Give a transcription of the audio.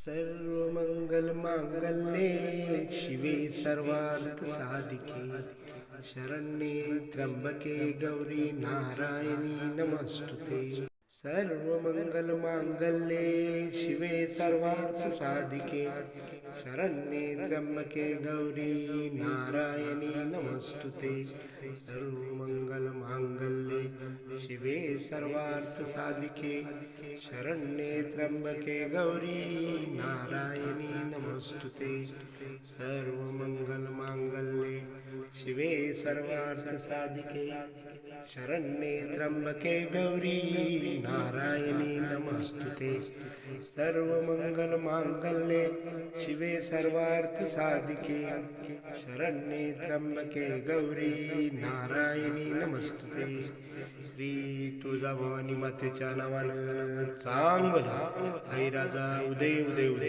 सर्वमंगलमांगल्ये शिवे सर्वार्थसाधिके शरण्ये त्र्यंबके गौरी नारायणी नमस्तुते। सर्वमंगलमांगल्ये शिवे सर्वार्थसाधिके शरण्ये त्र्यंबके गौरी नारायणी नमस्तुते। सर्वमंगलमांगल्ये शिवे सर्वार्थसाधिके शरण्ये त्र्यंबके गौरी नारायणी नमस्तुते। सर्वमंगलमांगल्ये शिवे सर्वार्थसाधिके शरण्ये त्र्यंबके गौरी नारायणी नमस्तुते। सर्वमंगलमांगल्ये शिवे सर्वार्थसाधिके शरण्ये त्र्यंबके गौरी नारायणी नमस्तुते। श्री तुळजाभवानी मातेच्या नावानं चांगलं आई राजा उदय उदय उदय।